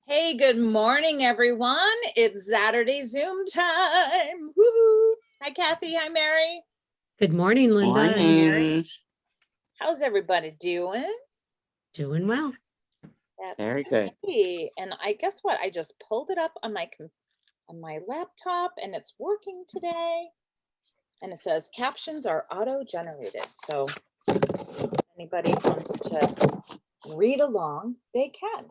Hey, good morning, everyone. It's Saturday Zoom time. Woo-hoo. Hi, Kathy. Hi, Mary. Good morning, Linda and Mary. How's everybody doing? Doing well. That's Very good. great. And I guess what? I just pulled it up on my laptop, and it's working today. And it says captions are auto-generated. So if anybody wants to read along, they can.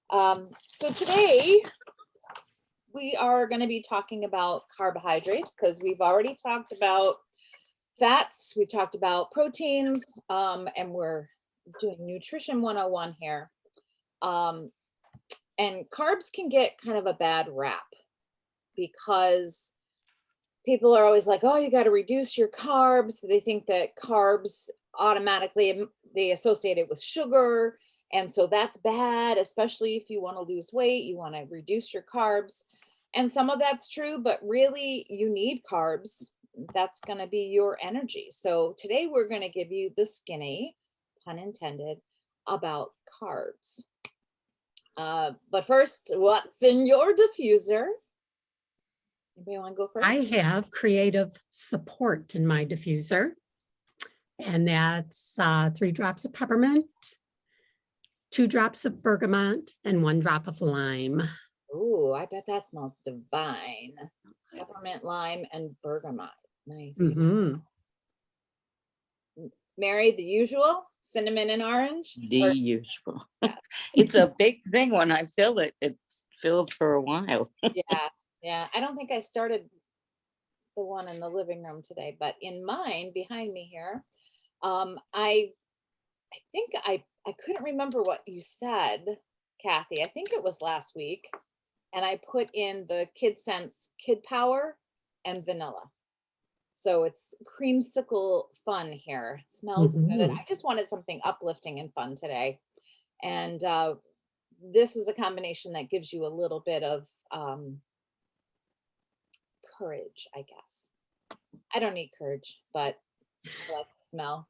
So today we are going to be talking about carbohydrates because we've already talked about fats, we've talked about proteins, and we're doing nutrition 101 here. And carbs can get kind of a bad rap because people are always like, oh, you got to reduce your carbs. They think that carbs automatically, they associate it with sugar. And so that's bad, especially if you want to lose weight, you want to reduce your carbs. And some of that's true, but really you need carbs. That's going to be your energy. So today we're going to give you the skinny, pun intended, about carbs. But first, what's in your diffuser? Anybody want to go first? I have creative support in my diffuser, and that's 3 drops of peppermint, 2 drops of bergamot, and 1 drop of lime. Oh, I bet that smells divine. Peppermint, lime, and bergamot. Nice. Mary, the usual? Cinnamon and orange? The usual. It's a big thing when I fill it. It's filled for a while. Yeah. I don't think I started the one in the living room today, but in mine behind me here, I think I couldn't remember what you said, Kathy. I think it was last week. And I put in the Kid Sense Kid Power and vanilla. So it's creamsicle fun here. It smells good. I just wanted something uplifting and fun today. And this is a combination that gives you a little bit of courage, I guess. I don't need courage, but I like the smell.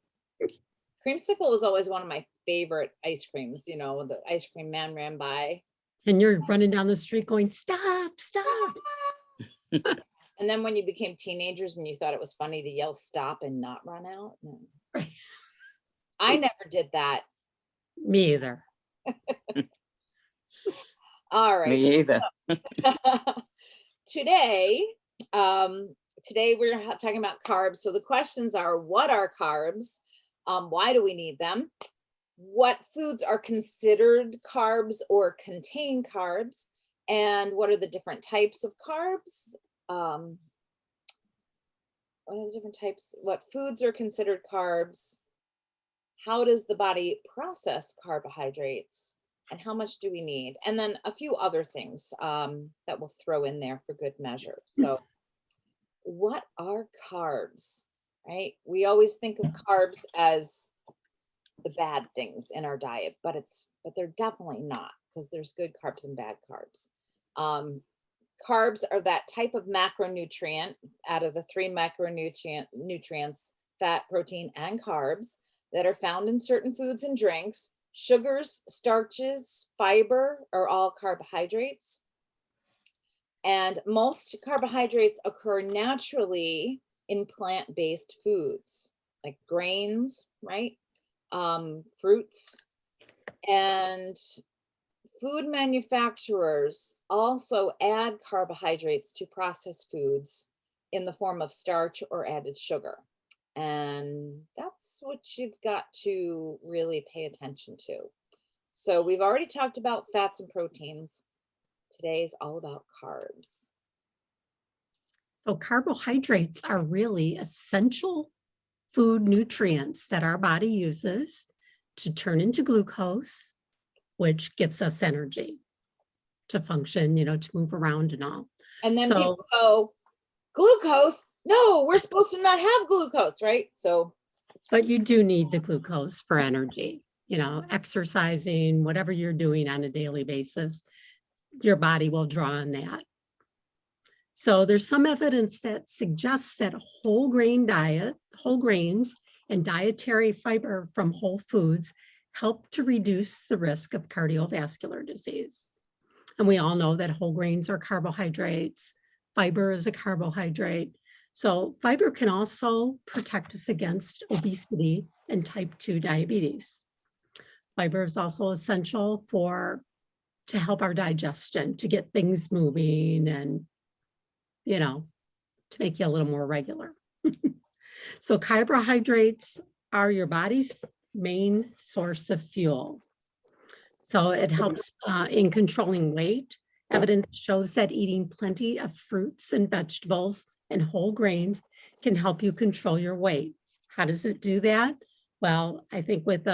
Creamsicle is always one of my favorite ice creams. You know, the ice cream man ran by. And you're running down the street going, stop, stop. And then when you became teenagers and you thought it was funny to yell stop and not run out. No. Right. I never did that. Me either. All right. Me either. Today we're talking about carbs. So the questions are, what are carbs? Why do we need them? What foods are considered carbs or contain carbs? And what are the different types of carbs? What are the different types? What foods are considered carbs? How does the body process carbohydrates? And how much do we need? And then a few other things that we'll throw in there for good measure. So what are carbs, right? We always think of carbs as the bad things in our diet, but they're definitely not, because there's good carbs and bad carbs. Carbs are that type of macronutrient out of the 3 nutrients, fat, protein, and carbs, that are found in certain foods and drinks. Sugars, starches, fiber are all carbohydrates. And most carbohydrates occur naturally in plant-based foods, like grains, right? Fruits. And food manufacturers also add carbohydrates to processed foods in the form of starch or added sugar. And that's what you've got to really pay attention to. So we've already talked about fats and proteins. Today is all about carbs. So carbohydrates are really essential food nutrients that our body uses to turn into glucose, which gives us energy to function, to move around and all. And then people go, glucose? No, we're supposed to not have glucose, right? But you do need the glucose for energy, exercising, whatever you're doing on a daily basis, your body will draw on that. So there's some evidence that suggests that whole grains and dietary fiber from whole foods help to reduce the risk of cardiovascular disease. And we all know that whole grains are carbohydrates. Fiber is a carbohydrate. So fiber can also protect us against obesity and type 2 diabetes. Fiber is also essential to help our digestion, to get things moving and, to make you a little more regular. So carbohydrates are your body's main source of fuel. So it helps in controlling weight. Evidence shows that eating plenty of fruits and vegetables and whole grains can help you control your weight. How does it do that? Well, I think with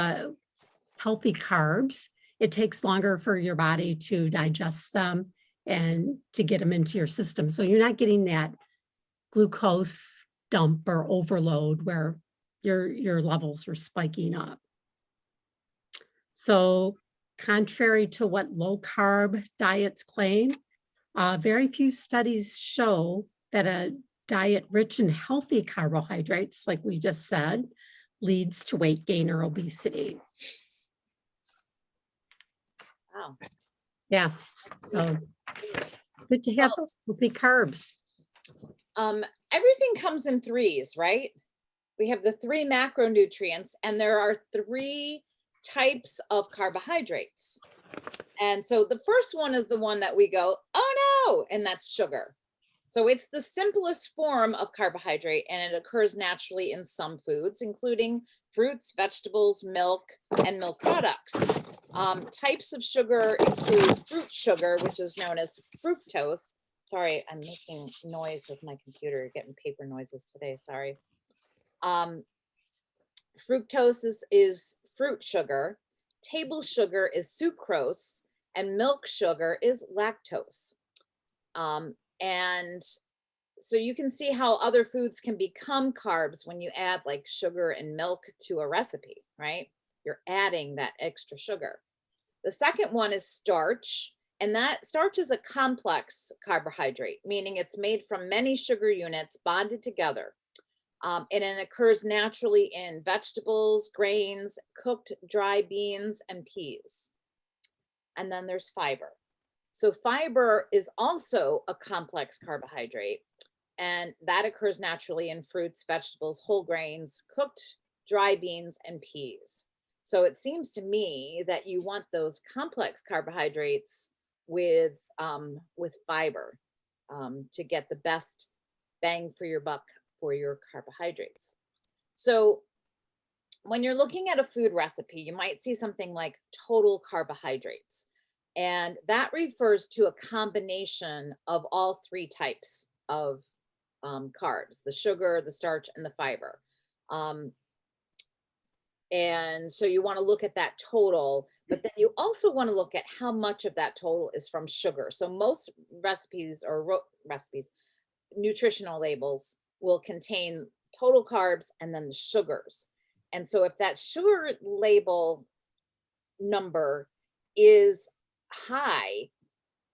healthy carbs, it takes longer for your body to digest them and to get them into your system. So you're not getting that glucose dump or overload where your levels are spiking up. So contrary to what low carb diets claim, very few studies show that a diet rich in healthy carbohydrates, like we just said, leads to weight gain or obesity. Wow. Yeah, so good to have those healthy carbs. Everything comes in threes, right? We have the 3 macronutrients, and there are 3 types of carbohydrates. And so the first one is the one that we go, oh no, and that's sugar. So it's the simplest form of carbohydrate, and it occurs naturally in some foods, including fruits, vegetables, milk, and milk products. Types of sugar include fruit sugar, which is known as fructose. Sorry, I'm making noise with my computer, getting paper noises today, sorry. Fructose is fruit sugar, table sugar is sucrose, and milk sugar is lactose. And so you can see how other foods can become carbs when you add like sugar and milk to a recipe, right? You're adding that extra sugar. The second one is starch, and that starch is a complex carbohydrate, meaning it's made from many sugar units bonded together. And it occurs naturally in vegetables, grains, cooked dry beans, and peas. And then there's fiber. So fiber is also a complex carbohydrate, and that occurs naturally in fruits, vegetables, whole grains, cooked dry beans, and peas. So it seems to me that you want those complex carbohydrates with fiber to get the best bang for your buck for your carbohydrates. So when you're looking at a food recipe, you might see something like total carbohydrates. And that refers to a combination of all 3 types of carbs, the sugar, the starch, and the fiber. And so you want to look at that total, but then you also want to look at how much of that total is from sugar. So most recipes or nutritional labels will contain total carbs and then the sugars. And so if that sugar label number is high,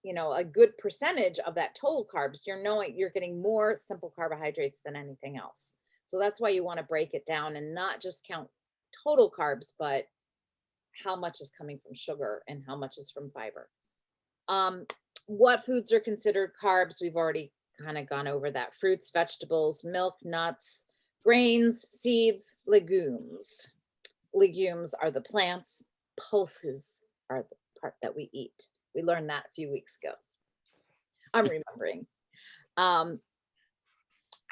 a good percentage of that total carbs, you're getting more simple carbohydrates than anything else. So that's why you want to break it down and not just count total carbs, but how much is coming from sugar and how much is from fiber. What foods are considered carbs? We've already kind of gone over that. Fruits, vegetables, milk, nuts, grains, seeds, legumes. Legumes are the plants. Pulses are the part that we eat. We learned that a few weeks ago. I'm remembering.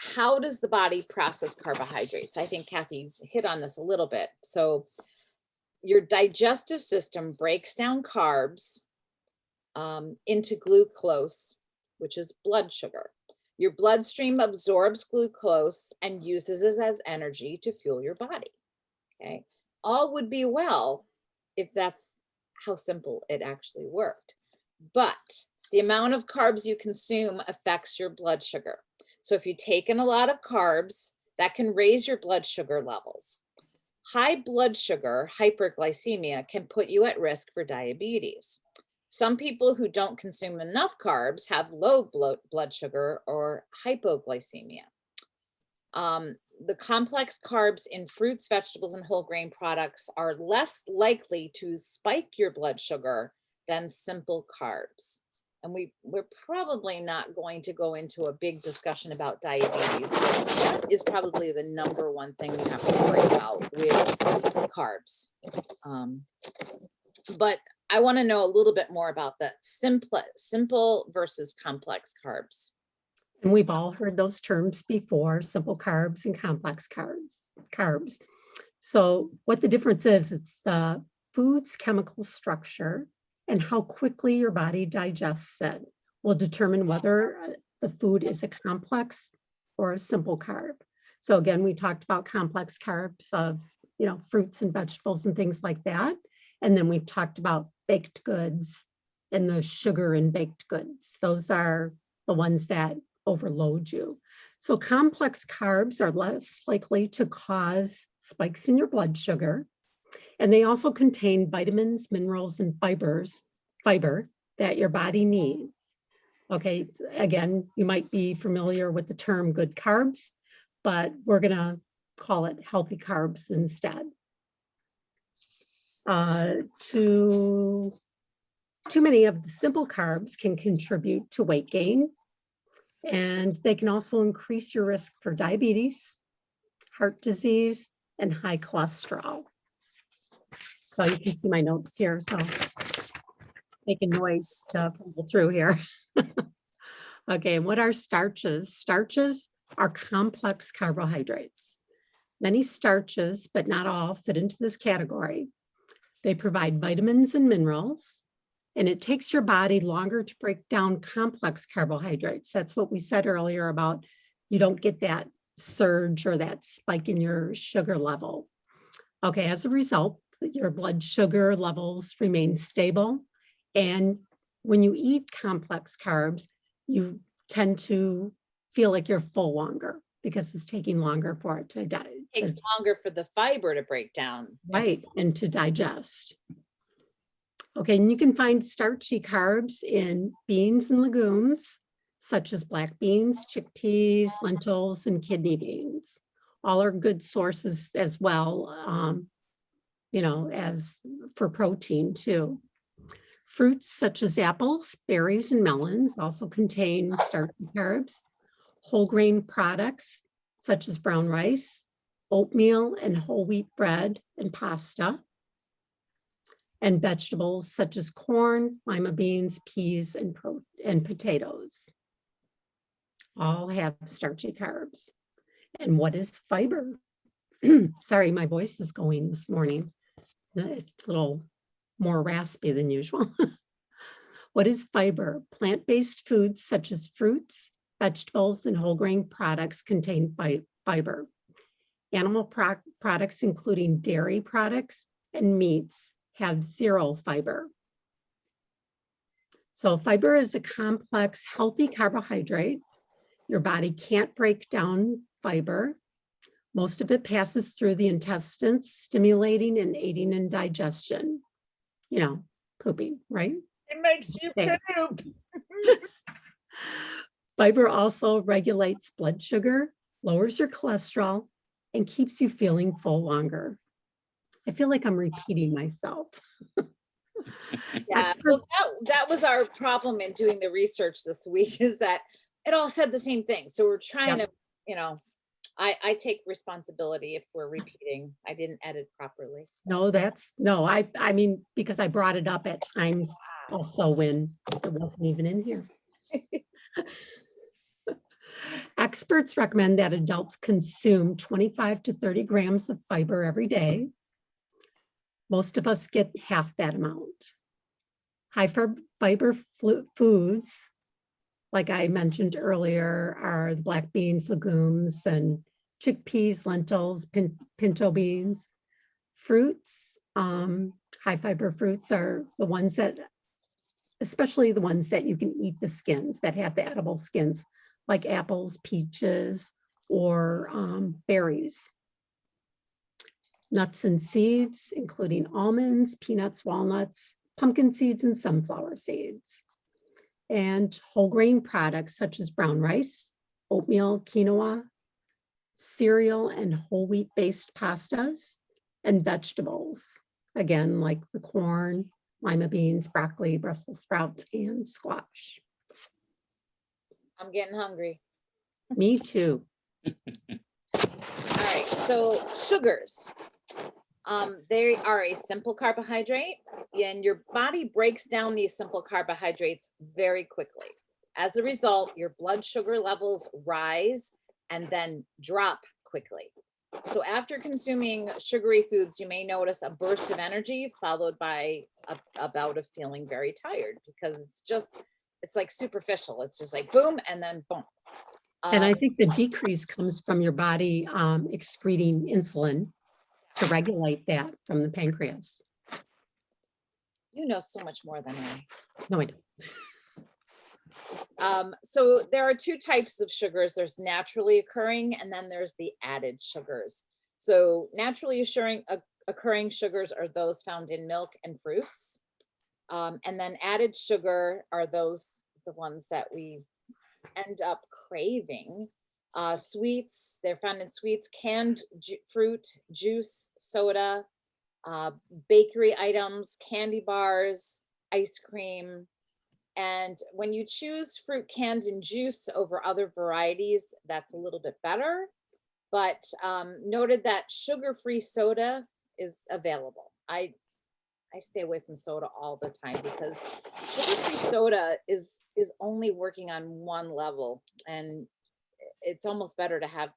How does the body process carbohydrates? I think Kathy hit on this a little bit. So your digestive system breaks down carbs into glucose, which is blood sugar. Your bloodstream absorbs glucose and uses it as energy to fuel your body. Okay, all would be well if that's how simple it actually worked. But the amount of carbs you consume affects your blood sugar. So if you take in a lot of carbs, that can raise your blood sugar levels. High blood sugar, hyperglycemia, can put you at risk for diabetes. Some people who don't consume enough carbs have low blood sugar or hypoglycemia. The complex carbs in fruits, vegetables, and whole grain products are less likely to spike your blood sugar than simple carbs. and we're probably not going to go into a big discussion about diabetes, but that is probably the number one thing we have to worry about with carbs. But I want to know a little bit more about that simple versus complex carbs. And we've all heard those terms before, simple carbs and complex carbs. So what the difference is, it's the food's chemical structure and how quickly your body digests it will determine whether the food is a complex or a simple carb. So again, we talked about complex carbs of, fruits and vegetables and things like that. And then we've talked about baked goods and the sugar in baked goods. Those are the ones that overload you. So complex carbs are less likely to cause spikes in your blood sugar. And they also contain vitamins, minerals, and fiber that your body needs. Okay, again, you might be familiar with the term good carbs, but we're gonna call it healthy carbs instead. Too many of the simple carbs can contribute to weight gain, and they can also increase your risk for diabetes, heart disease, and high cholesterol. So you can see my notes here, so making noise to pull through here. Okay, and what are starches? Starches are complex carbohydrates. Many starches, but not all, fit into this category. They provide vitamins and minerals, and it takes your body longer to break down complex carbohydrates. That's what we said earlier about you don't get that surge or that spike in your sugar level. Okay, as a result, your blood sugar levels remain stable. And when you eat complex carbs, you tend to feel like you're full longer because it's taking longer for it to Takes longer for the fiber to break down. Right, and to digest. Okay, and you can find starchy carbs in beans and legumes, such as black beans, chickpeas, lentils, and kidney beans. All are good sources as well, as for protein too. Fruits such as apples, berries, and melons also contain starchy carbs. Whole grain products such as brown rice, oatmeal, and whole wheat bread and pasta. And vegetables such as corn, lima beans, peas, and potatoes. All have starchy carbs. And what is fiber? Sorry, my voice is going this morning. It's a little more raspy than usual. What is fiber? Plant-based foods such as fruits, vegetables, and whole grain products contain fiber. Animal products, including dairy products and meats, have zero fiber. So fiber is a complex, healthy carbohydrate. Your body can't break down fiber. Most of it passes through the intestines, stimulating and aiding in digestion. Pooping, right? It makes you poop. Fiber also regulates blood sugar, lowers your cholesterol, and keeps you feeling full longer. I feel like I'm repeating myself. Yeah, well, that was our problem in doing the research this week, is that it all said the same thing. So we're trying to, I take responsibility if we're repeating. I didn't edit properly. No, I mean, because I brought it up at times also when it wasn't even in here. Experts recommend that adults consume 25 to 30 grams of fiber every day. Most of us get half that amount. High fiber foods, like I mentioned earlier, are black beans, legumes, and chickpeas, lentils, pinto beans. Fruits, high fiber fruits are the ones that, especially the ones that you can eat the skins, that have the edible skins, like apples, peaches, or berries. Nuts and seeds, including almonds, peanuts, walnuts, pumpkin seeds, and sunflower seeds. And whole grain products such as brown rice, oatmeal, quinoa, cereal, and whole wheat based pastas, and vegetables, again, like the corn, lima beans, broccoli, Brussels sprouts, and squash. I'm getting hungry. Me too. All right, so sugars. They are a simple carbohydrate, and your body breaks down these simple carbohydrates very quickly. As a result, your blood sugar levels rise and then drop quickly. So after consuming sugary foods, you may notice a burst of energy followed by a bout of feeling very tired, because it's like superficial. It's just like boom, and then boom. And I think the decrease comes from your body excreting insulin to regulate that from the pancreas. You know so much more than I. No, I don't. So there are two types of sugars. There's naturally occurring, and then there's the added sugars. So naturally occurring sugars are those found in milk and fruits. And then added sugar are the ones that we end up craving. Sweets, they're found in sweets, canned fruit, juice, soda, bakery items, candy bars, ice cream. And when you choose fruit canned in juice over other varieties, that's a little bit better. But noted that sugar-free soda is available. I stay away from soda all the time, because sugar-free soda is only working on one level, and it's almost better to have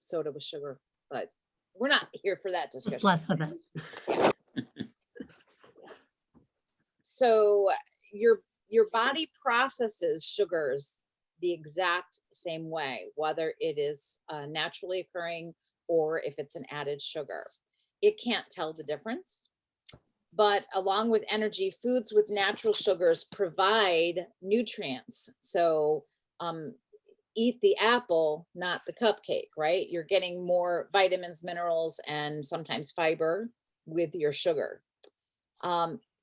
soda with sugar. But we're not here for that Just discussion. less of it. So your body processes sugars the exact same way, whether it is naturally occurring or if it's an added sugar. It can't tell the difference. But along with energy, foods with natural sugars provide nutrients. So eat the apple, not the cupcake, right? You're getting more vitamins, minerals, and sometimes fiber with your sugar.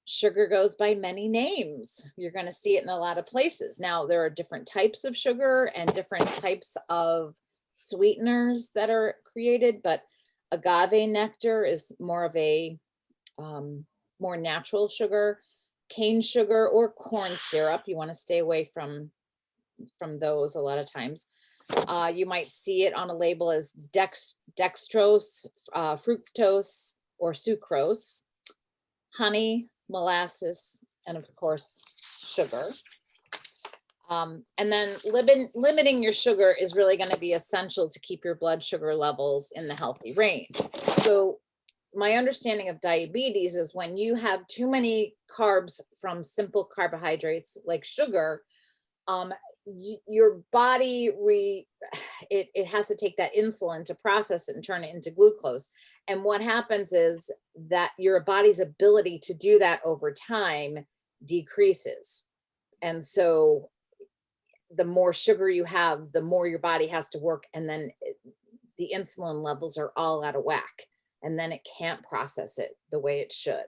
Sugar goes by many names. You're going to see it in a lot of places. Now, there are different types of sugar and different types of sweeteners that are created, but agave nectar is more of a more natural sugar. Cane sugar or corn syrup, you want to stay away from those a lot of times. You might see it on a label as dextrose, fructose, or sucrose, honey, molasses, and of course, sugar. And then limiting your sugar is really going to be essential to keep your blood sugar levels in the healthy range. So my understanding of diabetes is when you have too many carbs from simple carbohydrates like sugar, your body it has to take that insulin to process it and turn it into glucose. And what happens is that your body's ability to do that over time decreases. And so the more sugar you have, the more your body has to work, and then the insulin levels are all out of whack, and then it can't process it the way it should.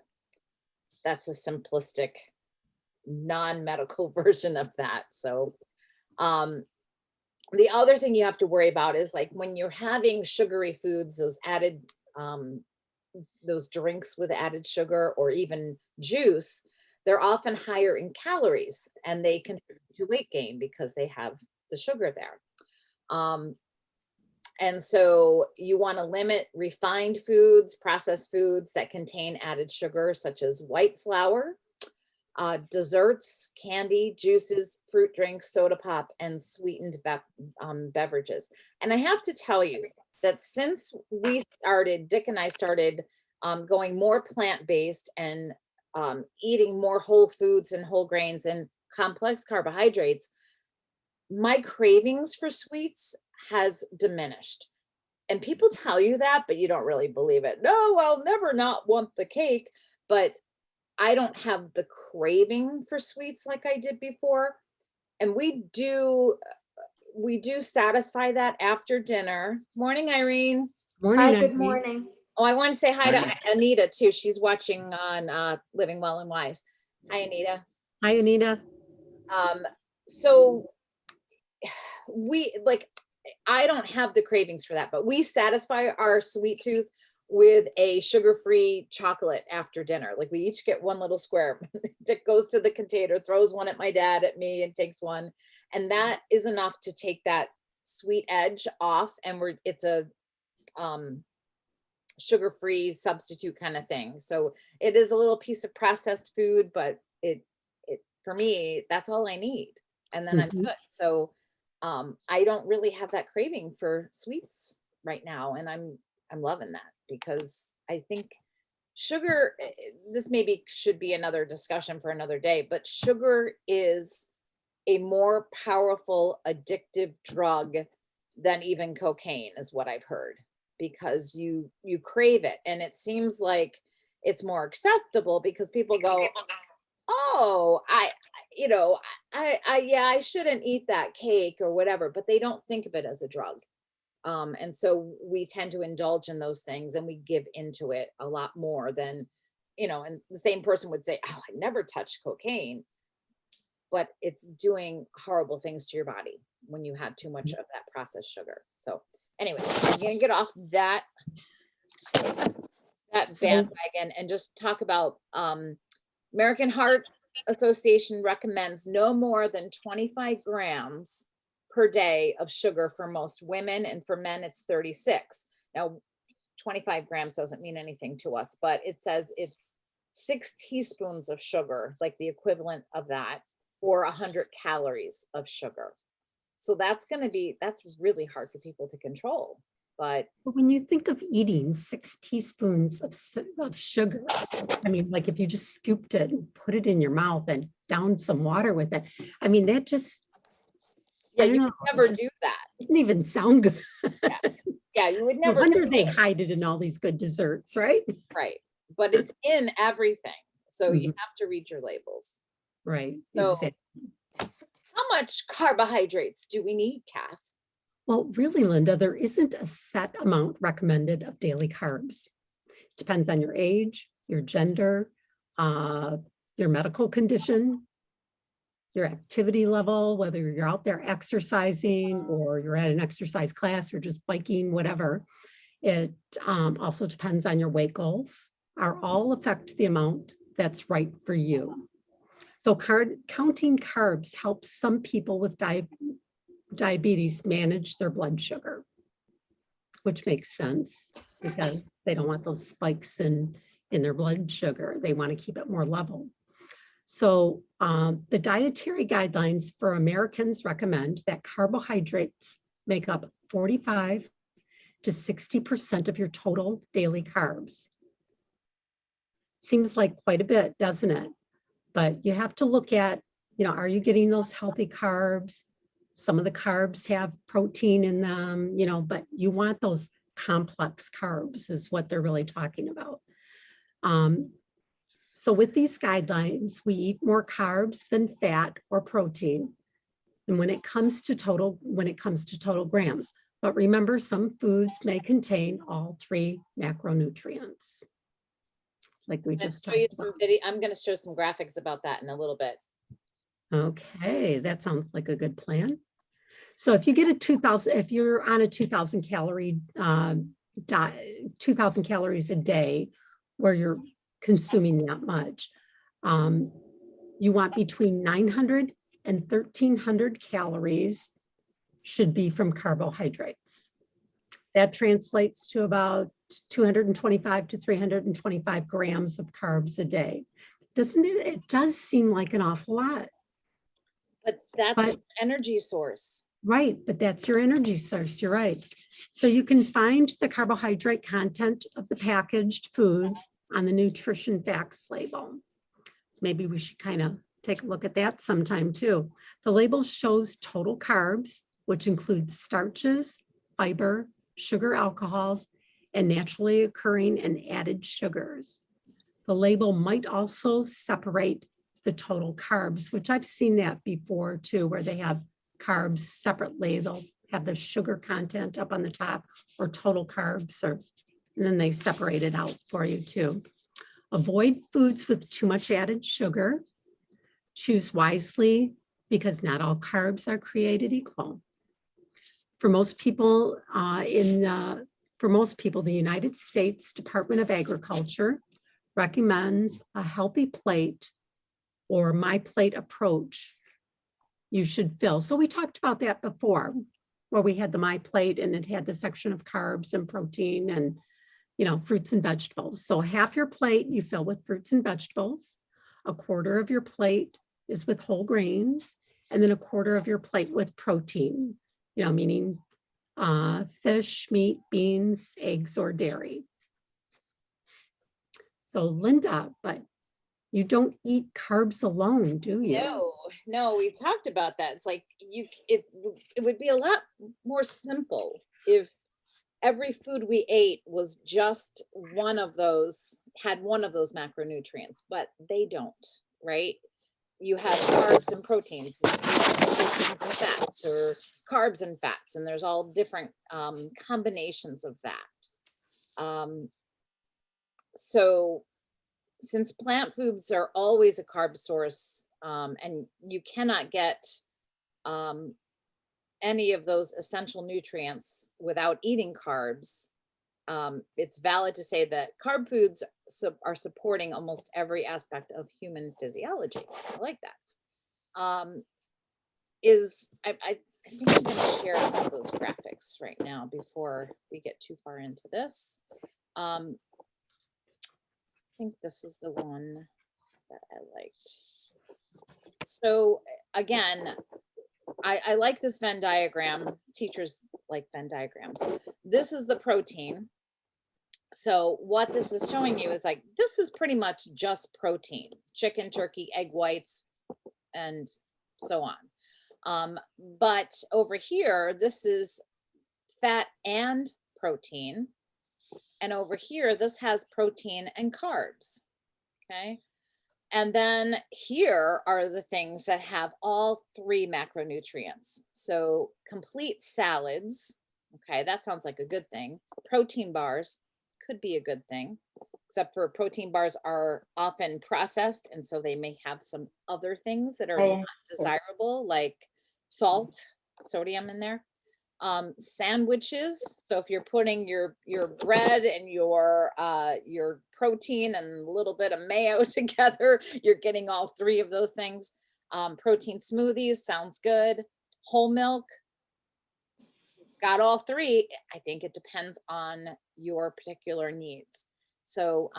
That's a simplistic, non-medical version of that. So the other thing you have to worry about is, like, when you're having sugary foods, those added those drinks with added sugar or even juice, they're often higher in calories, and they contribute to weight gain because they have the sugar there. And so you want to limit refined foods, processed foods that contain added sugar, such as white flour, desserts, candy, juices, fruit drinks, soda pop, and sweetened beverages. And I have to tell you that since Dick and I started going more plant-based and eating more whole foods and whole grains and complex carbohydrates, my cravings for sweets has diminished. And people tell you that, but you don't really believe it. No, I'll never not want the cake, but I don't have the craving for sweets like I did before. And we do satisfy that after dinner. Morning, Irene. Morning, Hi, good Irene. morning. Oh, I want to say hi Morning. to Anita too. She's watching on Living Well and Wise. Hi, Anita. Hi, Anita. So I don't have the cravings for that, but we satisfy our sweet tooth with a sugar-free chocolate after dinner. Like we each get one little square. Dick goes to the container, throws one at my dad, at me, and takes one. And that is enough to take that sweet edge off. And it's a sugar-free substitute kind of thing. So it is a little piece of processed food, but it for me, that's all I need. And then I'm Mhm. good. So I don't really have that craving for sweets right now. And I'm loving that, because I think sugar, this maybe should be another discussion for another day, but sugar is a more powerful addictive drug than even cocaine, is what I've heard, because you crave it, and it seems like it's more acceptable because people go, oh, you know, yeah, I shouldn't eat that cake or whatever, but they don't think of it as a drug. And so we tend to indulge in those things, and we give into it a lot more than, and the same person would say, oh, I never touched cocaine, but it's doing horrible things to your body when you have too much of that processed sugar. So anyway, I'm gonna get off that So- bandwagon and just talk about American Heart Association recommends no more than 25 grams per day of sugar for most women, and for men it's 36. Now 25 grams doesn't mean anything to us, but it says it's 6 teaspoons of sugar, like the equivalent of that, or 100 calories of sugar. So that's really hard for people to control. But But when you think of eating 6 teaspoons of sugar, I mean, like if you just scooped it and put it in your mouth and downed some water with it, I mean, that just, yeah, I don't you know, would never it just do that. doesn't even sound good. Yeah, you would No never wonder do they it. hide it in all these good desserts, right? Right. But it's in everything. So you Mhm. have to read your labels. Right, So exactly. how much carbohydrates do we need, Kath? Well, really, Linda, there isn't a set amount recommended of daily carbs. Depends on your age, your gender, uh, your medical condition, your activity level, whether you're out there exercising or you're at an exercise class or just biking, whatever. It also depends on your weight goals, are all affect the amount that's right for you. So counting carbs helps some people with diabetes manage their blood sugar, which makes sense because they don't want those spikes in their blood sugar. They want to keep it more level. So the dietary guidelines for Americans recommend that carbohydrates make up 45 to 60% of your total daily carbs. Seems like quite a bit, doesn't it? But you have to look at, are you getting those healthy carbs? Some of the carbs have protein in them, but you want those complex carbs is what they're really talking about. So with these guidelines, we eat more carbs than fat or protein. And when it comes to total grams, but remember, some foods may contain all 3 macronutrients. Like we just talked about. I'm going to show some graphics about that in a little bit. Okay, that sounds like a good plan. So if you get if you're on a 2,000 calorie diet, 2,000 calories a day, where you're consuming that much, you want between 900 and 1,300 calories should be from carbohydrates. That translates to about 225 to 325 grams of carbs a day. Doesn't it? It does seem like an awful lot. But that's your energy source. Right, but that's your energy source. You're right. So you can find the carbohydrate content of the packaged foods on the nutrition facts label. So maybe we should kind of take a look at that sometime too. The label shows total carbs, which includes starches, fiber, sugar alcohols, and naturally occurring and added sugars. The label might also separate the total carbs, which I've seen that before too, where they have carbs separately. They'll have the sugar content up on the top or total carbs, and then they separate it out for you too. Avoid foods with too much added sugar. Choose wisely because not all carbs are created equal. For most people in For most people, the United States Department of Agriculture recommends a healthy plate or my plate approach you should fill. So we talked about that before, where we had the my plate and it had the section of carbs and protein and, you know, fruits and vegetables. So half your plate you fill with fruits and vegetables, a quarter of your plate is with whole grains, and then a quarter of your plate with protein, you know, meaning fish, meat, beans, eggs, or dairy. So Linda, but you don't eat carbs alone, do you? No, we talked about that. It's like it would be a lot more simple if every food we ate was just had one of those macronutrients, but they don't, right? You have carbs and proteins, proteins and fats, or carbs and fats, and there's all different combinations of that. So since plant foods are always a carb source, and you cannot get any of those essential nutrients without eating carbs, it's valid to say that carb foods are supporting almost every aspect of human physiology. I like that. I think I'm going to share some of those graphics right now before we get too far into this. I think this is the one that I liked. So again, I like this Venn diagram. Teachers like Venn diagrams. This is the protein. So what this is showing you is like, this is pretty much just protein, chicken, turkey, egg whites, and so on. But over here, this is fat and protein. And over here, this has protein and carbs, okay? And then here are the things that have all three macronutrients. So complete salads, okay, that sounds like a good thing. Protein bars could be a good thing, except for protein bars are often processed, and so they may have some other things that are not desirable, like salt, sodium in there. Sandwiches. So if you're putting your bread and your protein and a little bit of mayo together, you're getting all three of those things. Protein smoothies sounds good. Whole milk, it's got all three. I think it depends on your particular needs. So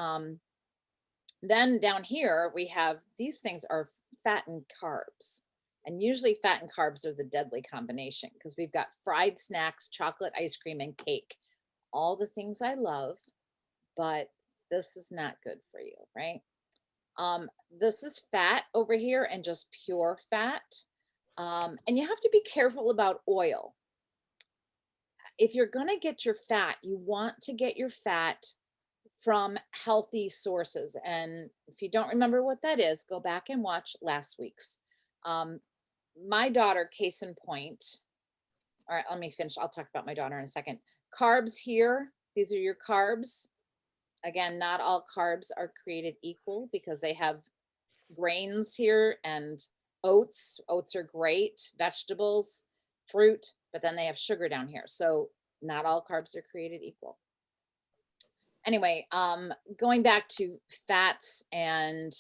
then down here we have these things are fat and carbs. And usually fat and carbs are the deadly combination because we've got fried snacks, chocolate, ice cream, and cake. All the things I love, but this is not good for you, right? This is fat over here and just pure fat. And you have to be careful about oil. If you're going to get your fat, you want to get your fat from healthy sources. And if you don't remember what that is, go back and watch last week's. My daughter, case in point, all right, let me finish. I'll talk about my daughter in a second. Carbs here, these are your carbs. Again, not all carbs are created equal because they have grains here and oats. Oats are great, vegetables, fruit, but then they have sugar down here. So not all carbs are created equal. Anyway, going back to fats and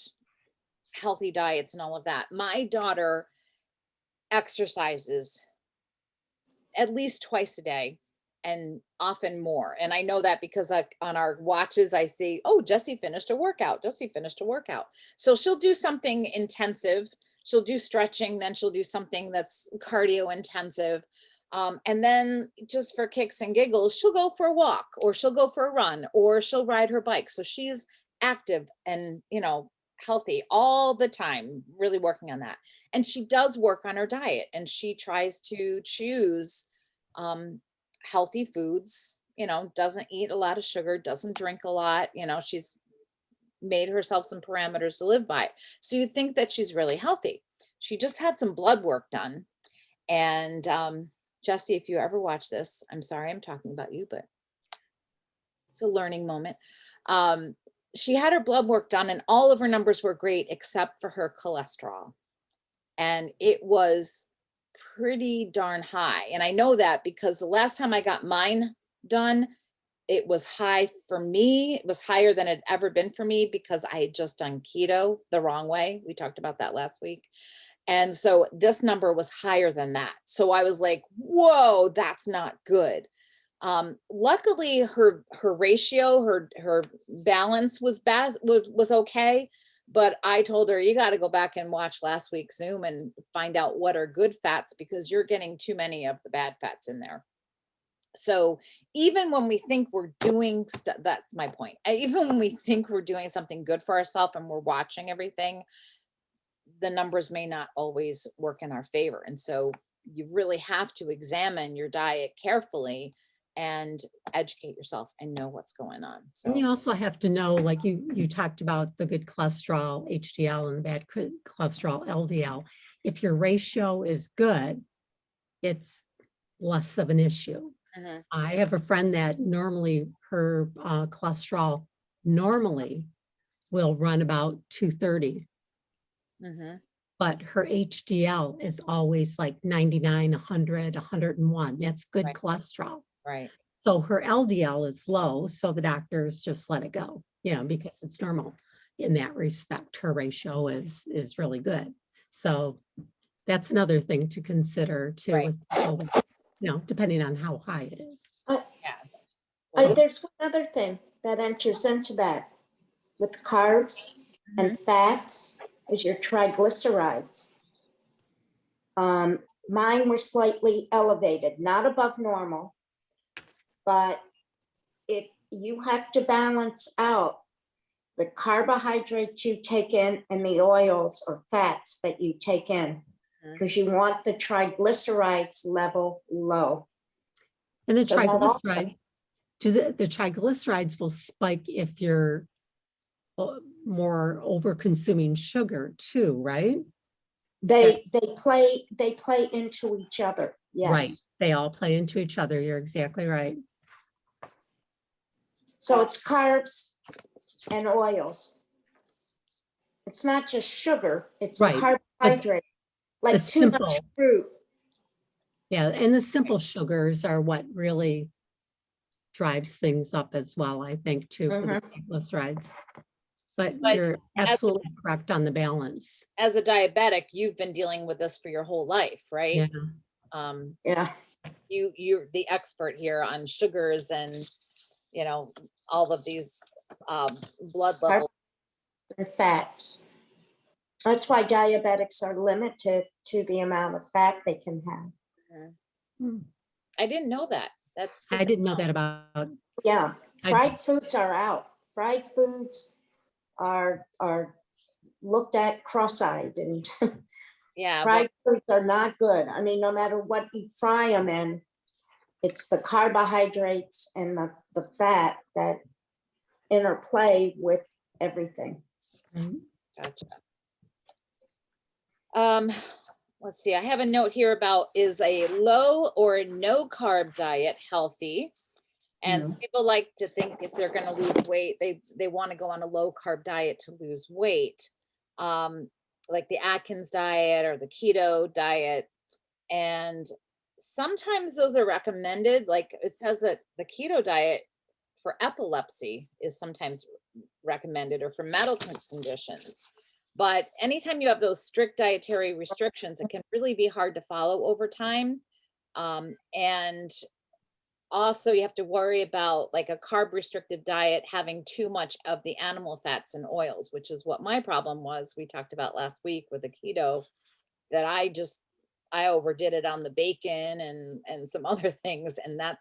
healthy diets and all of that, my daughter exercises at least twice a day and often more. And I know that because on our watches, I see, oh, Jessie finished a workout. Jessie finished a workout. So she'll do something intensive. She'll do stretching, then she'll do something that's cardio intensive. And then just for kicks and giggles, she'll go for a walk or she'll go for a run or she'll ride her bike. So she's active and, you know, healthy all the time, really working on that. And she does work on her diet and she tries to choose healthy foods, you know, doesn't eat a lot of sugar, doesn't drink a lot, you know, she's made herself some parameters to live by. So you'd think that she's really healthy. She just had some blood work done. And Jessie, if you ever watch this, I'm sorry I'm talking about you, but it's a learning moment. She had her blood work done and all of her numbers were great except for her cholesterol. And it was pretty darn high. And I know that because the last time I got mine done, it was high for me. It was higher than it had ever been for me because I had just done keto the wrong way. We talked about that last week. And so this number was higher than that. So I was like, whoa, that's not good. Luckily her ratio, her balance was was okay. But I told her, you got to go back and watch last week's Zoom and find out what are good fats, because you're getting too many of the bad fats in there. So even when we think we're doing stuff, that's my point. Even when we think we're doing something good for ourselves and we're watching everything, the numbers may not always work in our favor. And so you really have to examine your diet carefully and educate yourself and know what's going on. And So you also have to know, like you talked about the good cholesterol, HDL, and the bad cholesterol, LDL. If your ratio is good, it's less of an issue. mhm, I have a friend that normally her cholesterol normally will run about 230, mhm, but her HDL is always like 99, 100, 101. That's good right, cholesterol. right, So her LDL is low, so the doctors just let it go, because it's normal in that respect. Her ratio is really good. So that's another thing to consider too, right. with depending on how high it is. Yeah. Well, There's one other thing that enters into that with carbs and fats is your triglycerides. Mine were slightly elevated, not above normal, but you have to balance out the carbohydrates you take in and the oils or fats that you take in, because you want the triglycerides level low. And the So that also- triglycerides, the triglycerides will spike if you're more over consuming sugar too, right? They play into each other. Right. Yes. They all play into each other. You're exactly right. So it's carbs and oils. It's not just sugar, it's Right. carbohydrate, like the too much simple- fruit. Yeah. And the simple sugars are what really drives things up as well, I think, too, for the triglycerides. But you're absolutely correct on the balance. as a diabetic, you've been dealing with this for your whole life, right? Yeah. Yeah. You're the expert here on sugars and all of these blood levels. And fats. That's why diabetics are limited to the amount of fat they can have. I didn't know that. That's good I to didn't know that about. Yeah, I- fried foods are out. Fried foods are looked at cross-eyed, and Yeah, fried foods are not good. I mean, no matter what you fry them in, it's the carbohydrates and the fat that interplay with everything. gotcha. Let's see. I have a note here about, is a low or no carb diet healthy? And some people like to think if they're going to lose weight, they want to go on a low carb diet to lose weight, like the Atkins diet or the keto diet. And sometimes those are recommended. Like it says that the keto diet for epilepsy is sometimes recommended, or for medical conditions. But anytime you have those strict dietary restrictions, it can really be hard to follow over time. And also you have to worry about like a carb restrictive diet having too much of the animal fats and oils, which is what my problem was. We talked about last week with the keto, that I overdid it on the bacon and some other things, and that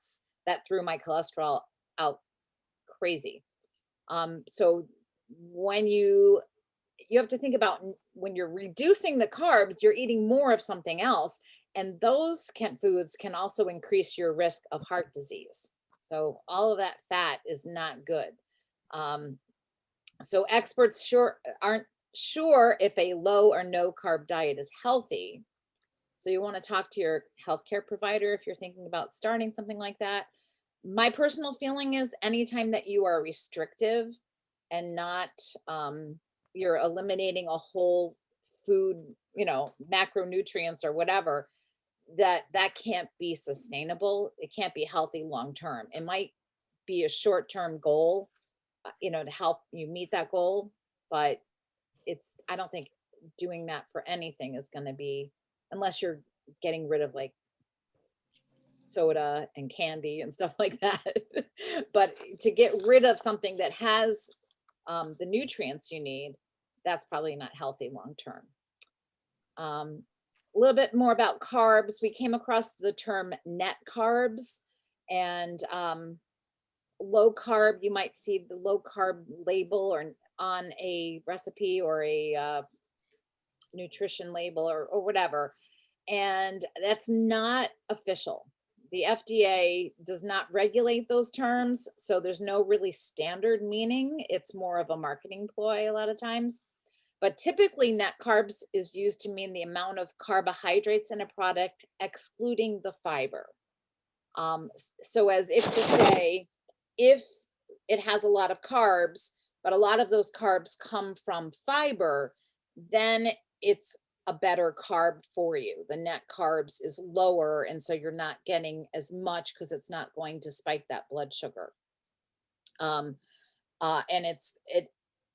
threw my cholesterol out crazy. So when you have to think about, when you're reducing the carbs, you're eating more of something else, and those foods can also increase your risk of heart disease. So all of that fat is not good. So experts aren't sure if a low or no carb diet is healthy. So you want to talk to your healthcare provider if you're thinking about starting something like that. My personal feeling is anytime that you are restrictive and not, you're eliminating a whole food, macronutrients or whatever, that can't be sustainable. It can't be healthy long term. It might be a short-term goal, to help you meet that goal. But I don't think doing that for anything is going to be, unless you're getting rid of like soda and candy and stuff like that. But to get rid of something that has the nutrients you need, that's probably not healthy long-term. A little bit more about carbs. We came across the term net carbs, and low carb, you might see the low carb label or on a recipe or a nutrition label or whatever. And that's not official. The FDA does not regulate those terms, so there's no really standard meaning. It's more of a marketing ploy a lot of times. But typically net carbs is used to mean the amount of carbohydrates in a product, excluding the fiber. So as if to say, if it has a lot of carbs, but a lot of those carbs come from fiber, then it's a better carb for you. The net carbs is lower, and so you're not getting as much because it's not going to spike that blood sugar. And it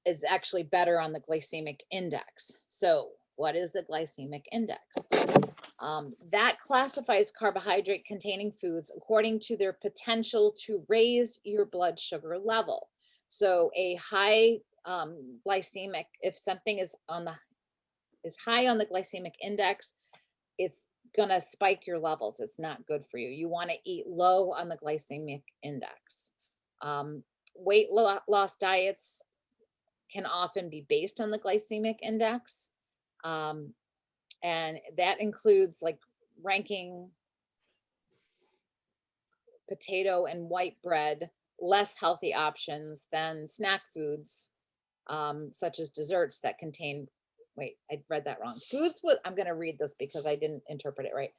is actually better on the glycemic index. So what is the glycemic index? That classifies carbohydrate containing foods according to their potential to raise your blood sugar level. So a high glycemic, if something is high on the glycemic index, it's gonna spike your levels. It's not good for you. You want to eat low on the glycemic index. Weight loss diets can often be based on the glycemic index. And that includes like ranking potato and white bread less healthy options than snack foods, such as desserts that contain, wait, I read that wrong. I'm going to read this because I didn't interpret it right.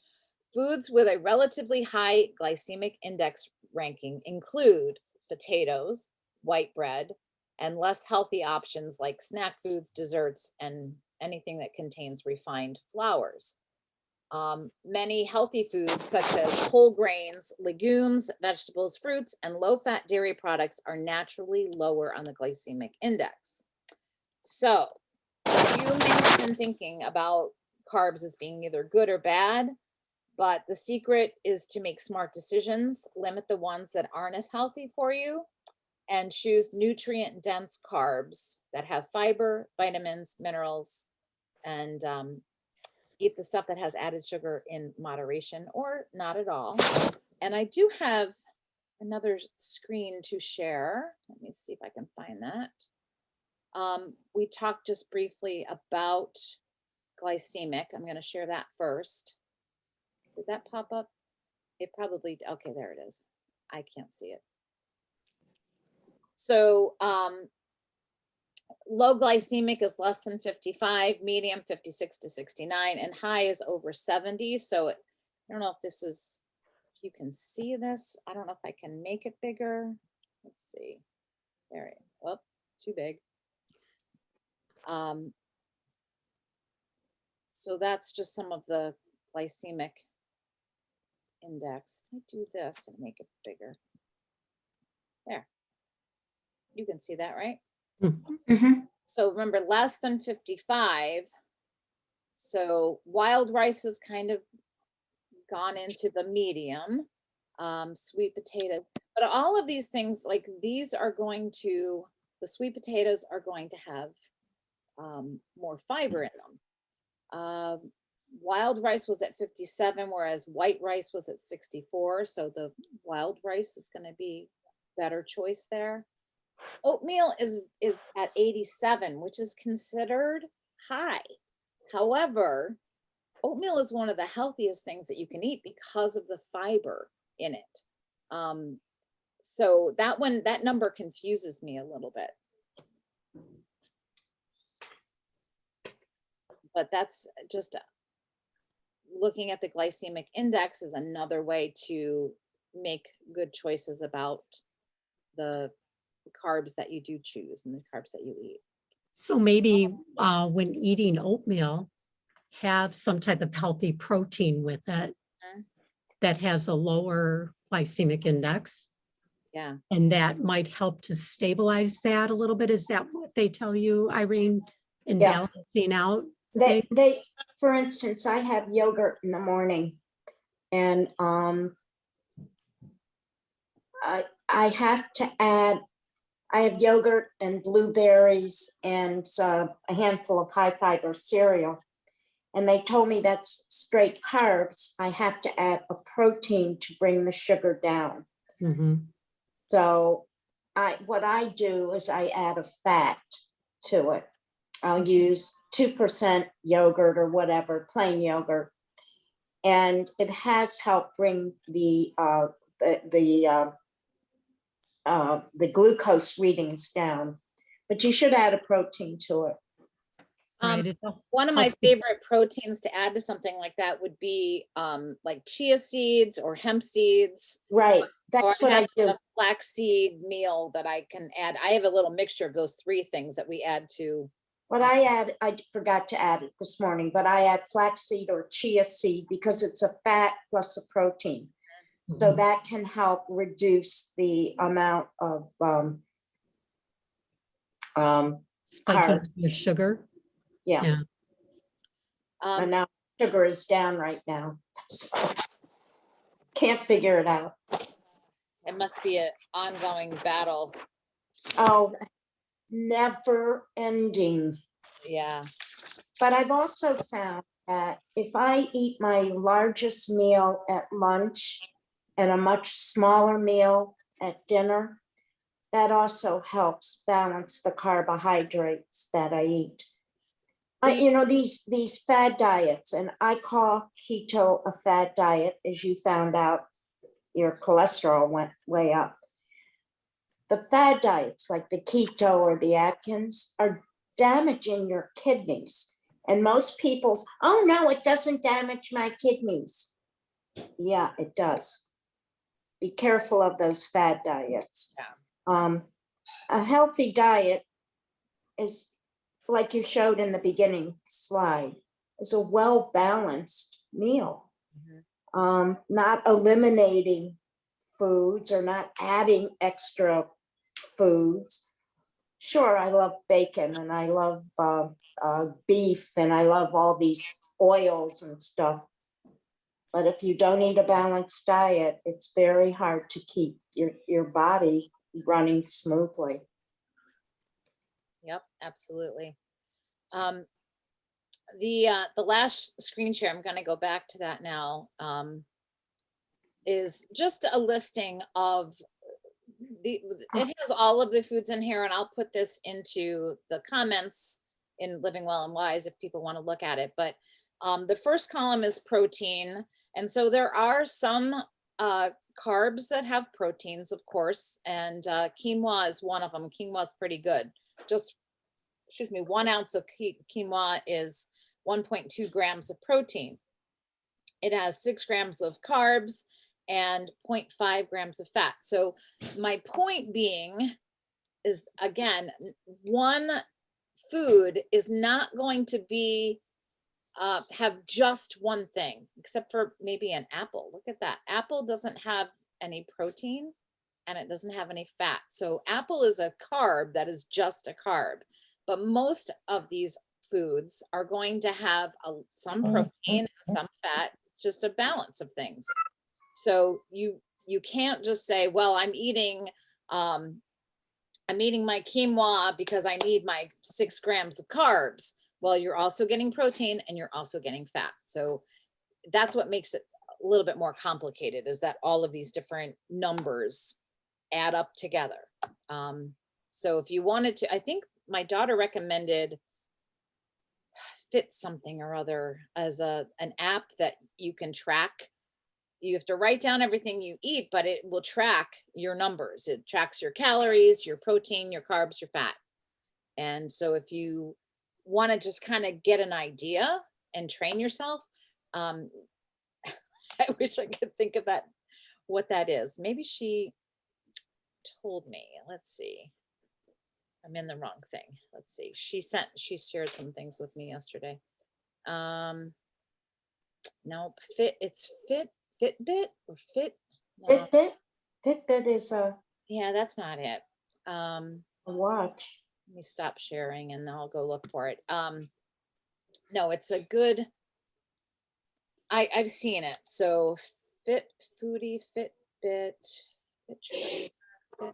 Foods with a relatively high glycemic index ranking include potatoes, white bread, and less healthy options like snack foods, desserts, and anything that contains refined flours. Many healthy foods such as whole grains, legumes, vegetables, fruits, and low-fat dairy products are naturally lower on the glycemic index. So you may have been thinking about carbs as being either good or bad, but the secret is to make smart decisions, limit the ones that aren't as healthy for you, and choose nutrient-dense carbs that have fiber, vitamins, minerals, and eat the stuff that has added sugar in moderation or not at all. And I do have another screen to share. Let me see if I can find that. We talked just briefly about glycemic. I'm going to share that first. Did that pop up? It probably, okay, there it is. I can't see it. So low glycemic is less than 55, medium 56 to 69, and high is over 70. So I don't know if this is, if you can see this. I don't know if I can make it bigger. Let's see. There it is. Oh, too big. So that's just some of the glycemic index. I do this and make it bigger. There. You can see that, right? Mhm. So remember, less than 55. So wild rice has kind of gone into the medium, sweet potatoes. But all of these things, like these are going to, the sweet potatoes are going to have more fiber in them. Wild rice was at 57, whereas white rice was at 64. So the wild rice is going to be a better choice there. Oatmeal is at 87, which is considered high. However, oatmeal is one of the healthiest things that you can eat because of the fiber in it. So that number confuses me a little bit. But that's just looking at the glycemic index is another way to make good choices about the carbs that you do choose and the carbs that you eat. So maybe when eating oatmeal, have some type of healthy protein with it that has a lower glycemic index. Yeah. And that might help to stabilize that a little bit. Is that what they tell you, Irene, in Yeah. balancing out? They, for instance, I have yogurt in the morning, and I have to add, I have yogurt and blueberries and a handful of high fiber cereal. And they told me that's straight carbs. I have to add a protein to bring the sugar down. Mhm. So what I do is I add a fat to it. I'll use 2% yogurt or whatever, plain yogurt. And it has helped bring the glucose readings down. But you should add a protein to it. Right, it'll One of my help to- favorite proteins to add to something like that would be like chia seeds or hemp seeds. Right, Or that's what I do. a flaxseed meal that I can add. I have a little mixture of those three things that we add to. What I add, I forgot to add it this morning, but I add flaxseed or chia seed because it's a fat plus a protein. So Mhm. that can help reduce the amount of Spiking carbs. your sugar. Yeah, Yeah. and now sugar is down right now. So can't figure it out. It must be an ongoing battle. Oh, never ending. Yeah. But I've also found that if I eat my largest meal at lunch and a much smaller meal at dinner, that also helps balance the carbohydrates that I eat. You know, these fad diets, and I call keto a fad diet, as you found out, your cholesterol went way up. The fad diets like the keto or the Atkins are damaging your kidneys. And most people's, oh no, it doesn't damage my kidneys. Yeah, it does. Be careful of those fad diets. Yeah. A healthy diet is, like you showed in the beginning slide, is a well-balanced meal. Not eliminating foods or not adding extra foods. Sure, I love bacon and I love beef and I love all these oils and stuff. But if you don't eat a balanced diet, it's very hard to keep your body running smoothly. Yep, absolutely. The last screen share, I'm going to go back to that now, is just a listing of it has all of the foods in here, and I'll put this into the comments in Living Well and Wise if people want to look at it. But the first column is protein. And so there are some carbs that have proteins, of course, and quinoa is one of them. Quinoa is pretty good. Just, excuse me, 1 ounce of quinoa is 1.2 grams of protein. It has 6 grams of carbs and 0.5 grams of fat. So my point being is, again, one food is not going to be have just one thing, except for maybe an apple. Look at that. Apple doesn't have any protein and it doesn't have any fat. So apple is a carb that is just a carb. But most of these foods are going to have some protein and some fat. It's just a balance of things. So you can't just say, well, I'm eating my quinoa because I need my 6 grams of carbs. Well, you're also getting protein and you're also getting fat. So that's what makes it a little bit more complicated, is that all of these different numbers add up together. So if you wanted to, I think my daughter recommended Fit something or other as an app that you can track. You have to write down everything you eat, but it will track your numbers. It tracks your calories, your protein, your carbs, your fat. And so if you want to just kind of get an idea and train yourself, I wish I could think of that, what that is. Maybe she told me. Let's see. I'm in the wrong thing. Let's see. She shared some things with me yesterday. Nope. It's Fitbit or Fit. No. Fitbit is a Yeah, that's not it. Watch. Let me stop sharing and I'll go look for it. No, it's a good, I've seen it. So Fit Foodie, Fitbit, Fit Tracker, Fit.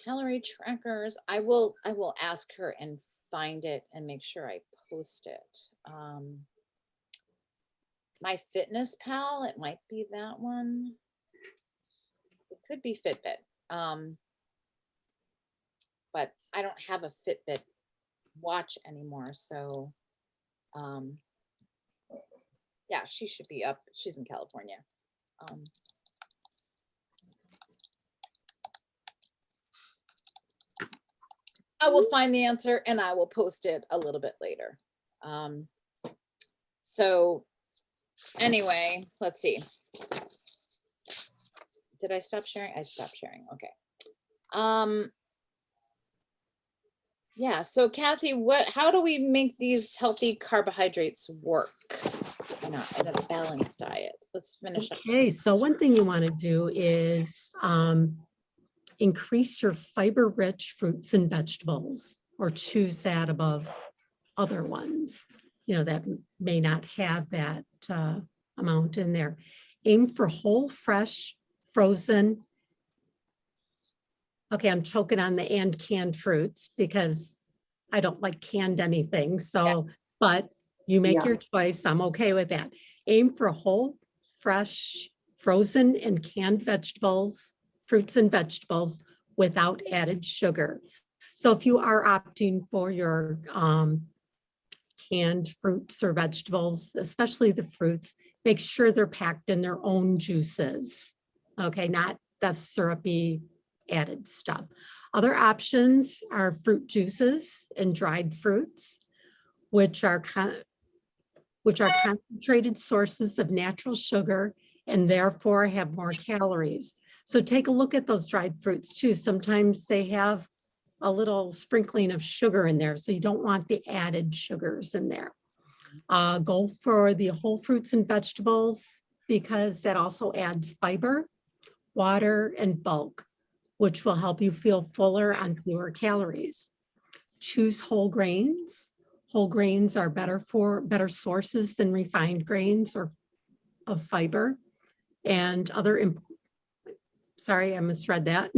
Calorie trackers. I will ask her and find it and make sure I post it. My Fitness Pal, it might be that one. It could be Fitbit. But I don't have a Fitbit watch anymore. So yeah, she should be up. She's in California. I will find the answer and I will post it a little bit later. So anyway, let's see. Did I stop sharing? I stopped sharing. Okay. Yeah, so Kathy, how do we make these healthy carbohydrates work in a balanced diet? Let's finish up. Okay, so one thing you want to do is increase your fiber-rich fruits and vegetables, or choose that above other ones, that may not have that amount in there. Aim for whole, fresh, frozen. Okay, I'm choking on the and canned fruits because I don't like canned anything. So, but you make Yeah. your choice. I'm okay with that. Aim for whole, fresh, frozen and canned vegetables, fruits and vegetables without added sugar. So if you are opting for your canned fruits or vegetables, especially the fruits, make sure they're packed in their own juices. Okay, not the syrupy added stuff. Other options are fruit juices and dried fruits, which are concentrated sources of natural sugar and therefore have more calories. So take a look at those dried fruits too. Sometimes they have a little sprinkling of sugar in there, so you don't want the added sugars in there. Go for the whole fruits and vegetables because that also adds fiber, water, and bulk, which will help you feel fuller on fewer calories. Choose whole grains. Whole grains are better sources than refined grains or of fiber and other. Sorry, I misread that.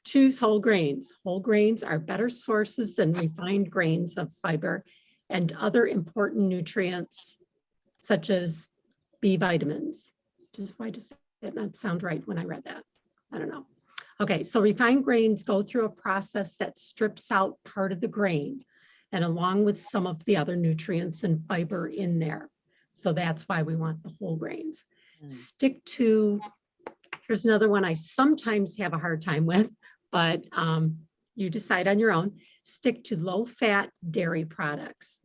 Choose whole grains. Whole grains are better sources than refined grains of fiber and other important nutrients such as B vitamins. Why does that not sound right when I read that? I don't know. Okay, so refined grains go through a process that strips out part of the grain and along with some of the other nutrients and fiber in there. So that's why we want the whole grains. Stick to, here's another one I sometimes have a hard time with, but you decide on your own. Stick to low-fat dairy products.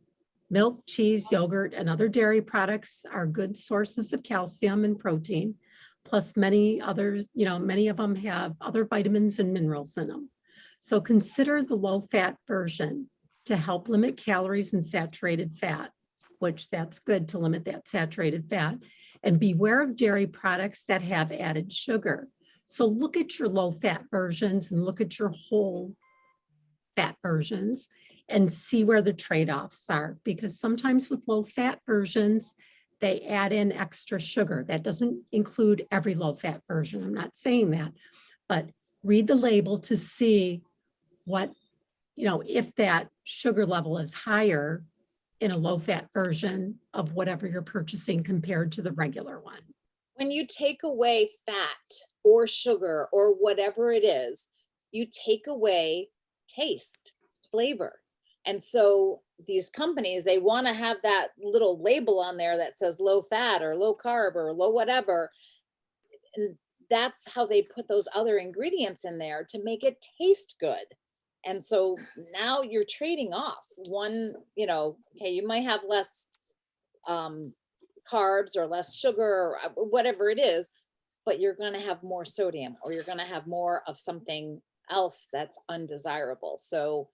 Milk, cheese, yogurt, and other dairy products are good sources of calcium and protein. Plus many others, many of them have other vitamins and minerals in them. So consider the low-fat version to help limit calories and saturated fat, which that's good to limit that saturated fat. And beware of dairy products that have added sugar. So look at your low-fat versions and look at your whole fat versions and see where the trade-offs are, because sometimes with low-fat versions, they add in extra sugar. That doesn't include every low-fat version. I'm not saying that, but read the label to see what, if that sugar level is higher in a low-fat version of whatever you're purchasing compared to the regular one. When you take away fat or sugar or whatever it is, you take away taste, flavor. And so these companies, they want to have that little label on there that says low fat or low carb or low whatever. And that's how they put those other ingredients in there to make it taste good. And so now you're trading off one, okay, you might have less carbs or less sugar or whatever it is, but you're going to have more sodium or you're going to have more of something else that's undesirable. So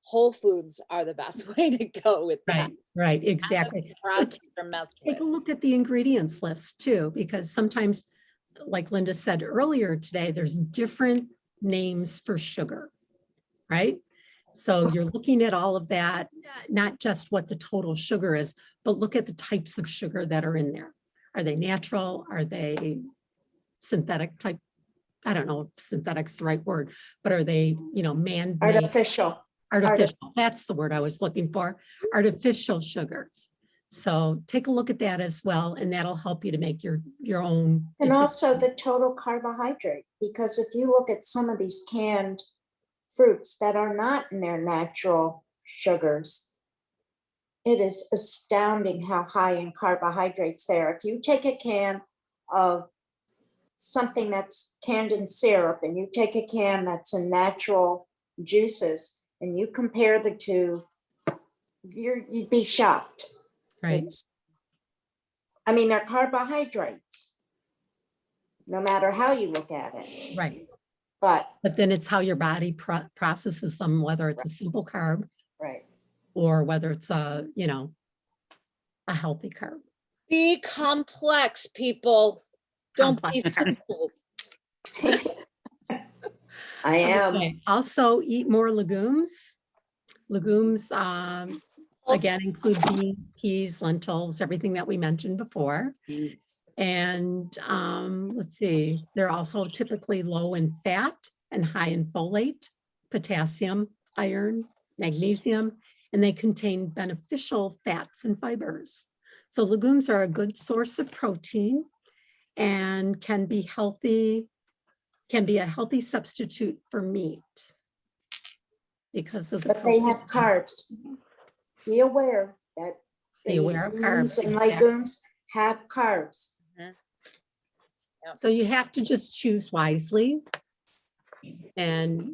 whole foods are the best way to go with that. Right, exactly. So Processed or messed take a with. look at the ingredients list too, because sometimes, like Linda said earlier today, there's different names for sugar, right? So you're looking at all of that, not just what the total sugar is, but look at the types of sugar that are in there. Are they natural? Are they synthetic type? I don't know if synthetic's the right word, but are they, man-made? Artificial. Artificial, that's the word I was looking for, artificial sugars. So take a look at that as well, and that'll help you to make your own. And also decision. the total carbohydrate, because if you look at some of these canned fruits that are not in their natural sugars, it is astounding how high in carbohydrates they are. If you take a can of something that's canned in syrup and you take a can that's in natural juices and you compare the two, you'd be shocked. Right, I mean, they're carbohydrates, no matter how you look at it. right. But, But then it's how your body processes them, whether it's a simple carb right. or whether it's a healthy carb. Be complex, people. Don't be Complex. simple. I am. Okay. Also eat more legumes. Legumes, again, include beans, peas, lentils, everything that we mentioned before. And let's see, they're also typically low in fat and high in folate, potassium, iron, magnesium, and they contain beneficial fats and fibers. So legumes are a good source of protein and can be a healthy substitute for meat because of the But they protein. have carbs. Be aware that Be aware of beans carbs, and exactly. legumes have carbs. So you have to just choose wisely. And,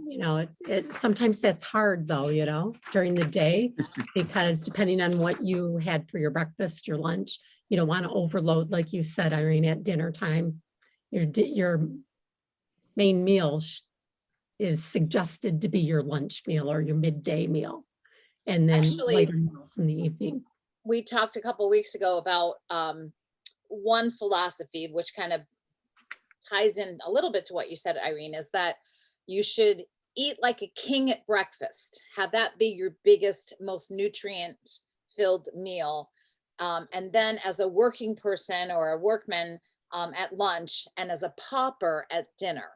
sometimes that's hard though, during the day, because depending on what you had for your breakfast, your lunch, you don't want to overload, like you said, Irene, at dinner time. Your main meal is suggested to be your lunch meal or your midday meal. And then Actually- later meals in the evening. We talked a couple weeks ago about one philosophy, which kind of ties in a little bit to what you said, Irene, is that you should eat like a king at breakfast. Have that be your biggest, most nutrient-filled meal. And then as a working person or a workman at lunch, and as a pauper at dinner.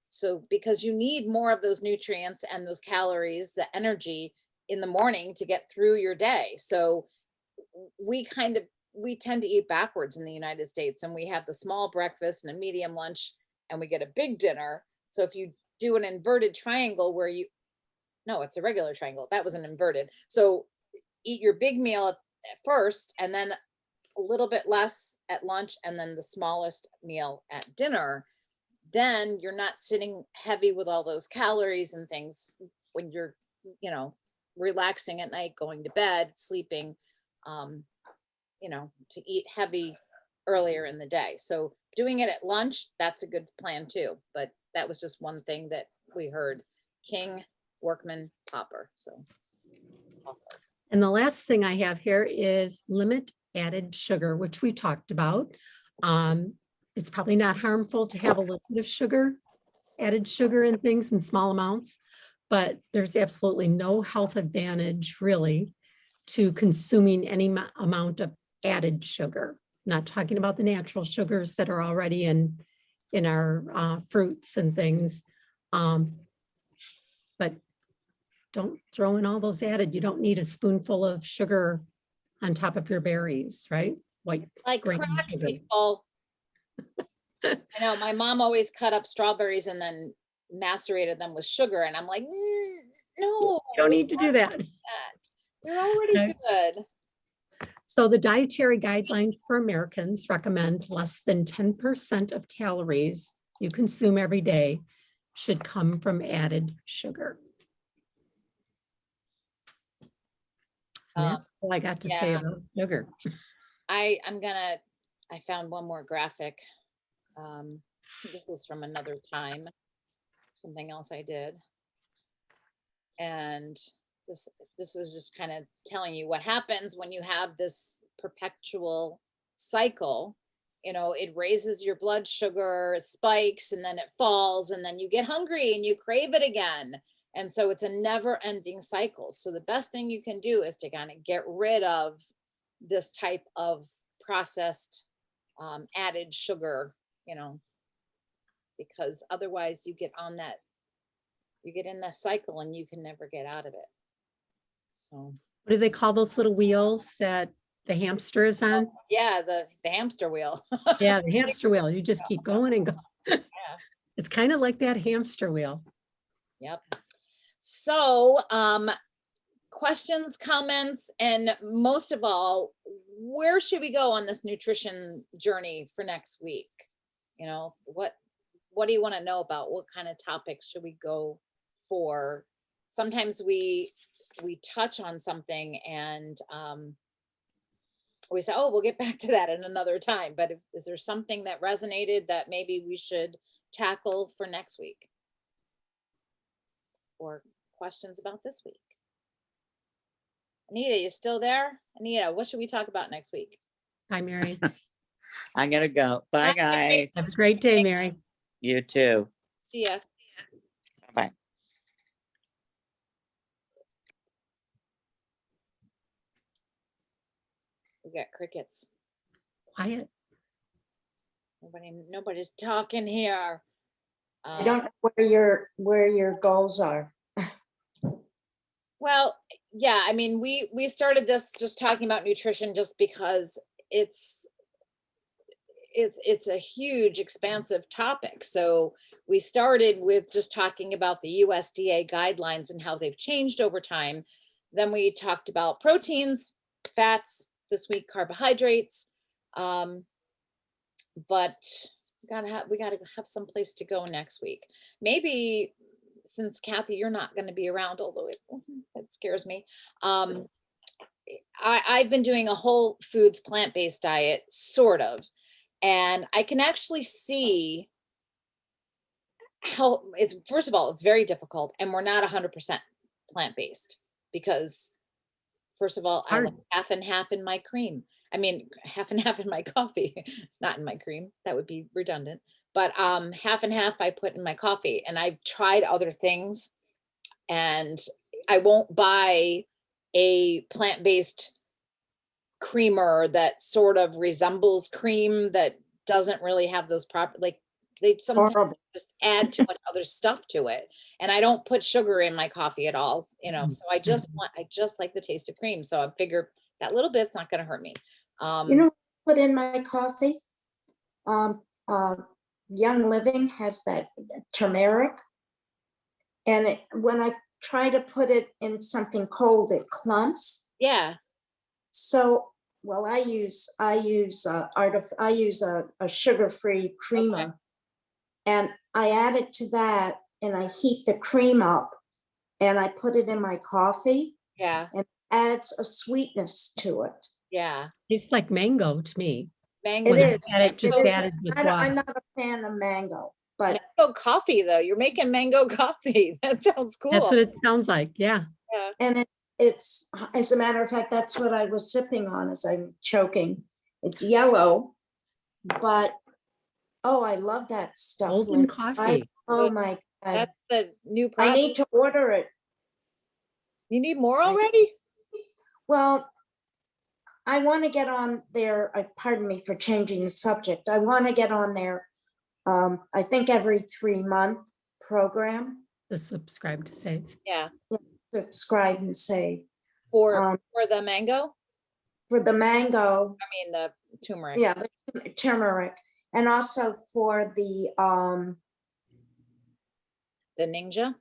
So because you need more of those nutrients and those calories, the energy in the morning to get through your day. So we tend to eat backwards in the United States, and we have the small breakfast and a medium lunch, and we get a big dinner. So if you do an inverted triangle where no, it's a regular triangle. That was an inverted. So eat your big meal at first, and then a little bit less at lunch, and then the smallest meal at dinner. Then you're not sitting heavy with all those calories and things when you're, relaxing at night, going to bed, sleeping, to eat heavy earlier in the day. So doing it at lunch, that's a good plan too. But that was just one thing that we heard. King, workman, pauper. So. And the last thing I have here is limit added sugar, which we talked about. It's probably not harmful to have a little bit of sugar, added sugar and things in small amounts, but there's absolutely no health advantage really to consuming any amount of added sugar. Not talking about the natural sugars that are already in our fruits and things. But don't throw in all those added. You don't need a spoonful of sugar on top of your berries, right? White Like grain crack, sugar. people. I know my mom always cut up strawberries and then macerated them with sugar, and I'm like, no, You don't we need to do don't that. do that. They're already Okay. good. So the dietary guidelines for Americans recommend less than 10% of calories you consume every day should come from added sugar. And that's all I got to say yeah. about sugar. I found one more graphic. This was from another time, something else I did. And this is just kind of telling you what happens when you have this perpetual cycle. You know, it raises your blood sugar, it spikes, and then it falls, and then you get hungry and you crave it again. And so it's a never ending cycle. So the best thing you can do is to kind of get rid of this type of processed added sugar, you know, because otherwise you get in that cycle and you can never get out of it. So What do they call those little wheels that the hamster is on? yeah, the hamster wheel. Yeah, the hamster wheel. You just keep going and going. It's kind of like that hamster wheel. Yep. So, questions, comments, and most of all, where should we go on this nutrition journey for next week? You know, what do you want to know about? What kind of topics should we go for? Sometimes we touch on something and we say, oh, we'll get back to that in another time. But is there something that resonated that maybe we should tackle for next week? Or questions about this week? Anita, you still there? Anita, what should we talk about next week? Hi, Mary. I gotta go. Bye, guys. Have a great day, Mary. You too. See ya. Bye. We got crickets. Quiet. Nobody's talking here. I don't know where your goals are. Well, yeah, I mean, we started this just talking about nutrition just because it's a huge, expansive topic. So we started with just talking about the USDA guidelines and how they've changed over time. Then we talked about proteins, fats, this week carbohydrates. But we gotta have some place to go next week. Maybe since Kathy, you're not going to be around, although it scares me. I've been doing a whole foods plant-based diet, sort of, and I can actually see how it's, first of all, it's very difficult, and we're not 100% plant-based because, first of all, I like half and half in my cream. I mean, half and half in my coffee, not in my cream. That would be redundant. But half and half I put in my coffee, and I've tried other things, and I won't buy a plant-based creamer that sort of resembles cream that doesn't really have those proper, like they sometimes just add too much other stuff to it. And I don't put sugar in my coffee at all, you know, so I just like the taste of cream. So I figure that little bit's not going to hurt me. You know, put in my coffee. Young Living has that turmeric, and when I try to put it in something cold, it clumps. Yeah. So, well, I use a sugar-free creamer, okay. And I add it to that, and I heat the cream up, and I put it in my coffee. Yeah. And it adds a sweetness to it. Yeah. Tastes like mango to me. Mango. It is. Added with water. I'm not a fan of mango, but mango coffee though. You're making mango coffee. That sounds cool. That's what it sounds like. Yeah. Yeah. and it's, as a matter of fact, that's what I was sipping on as I'm choking. It's yellow, but oh, I love that stuff. Golden coffee. Oh my God. That's the new I product. need to order it. You need more already? Well, I want to get on there. Pardon me for changing the subject. I want to get on there. I think every 3-month program. The subscribe to save. Yeah. Subscribe and save. For the mango? For the mango. I mean the turmeric. Yeah, the turmeric. And also for the ninja?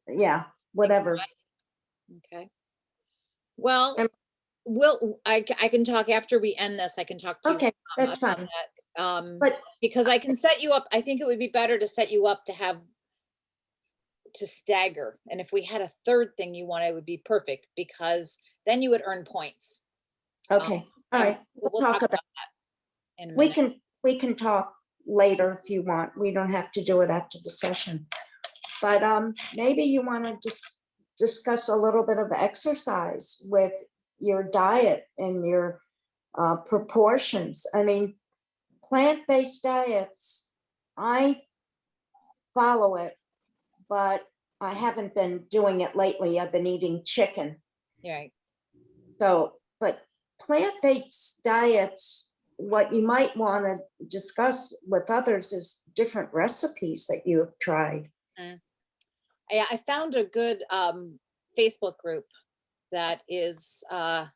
yeah, whatever. Okay. Well, I can talk after we end this. I can talk to you. Okay, that's about fine. that. But because I can set you up. I think it would be better to set you up to stagger. And if we had a third thing you wanted, it would be perfect because then you would earn points. okay, all right. We'll talk about that in a minute. We can talk later if you want. We don't have to do it after the session. But maybe you want to just discuss a little bit of exercise with your diet and your proportions. I mean, plant-based diets, I follow it, but I haven't been doing it lately. I've been eating chicken. Right. So, but plant-based diets, what you might want to discuss with others is different recipes that you have tried. I found a good Facebook group that is what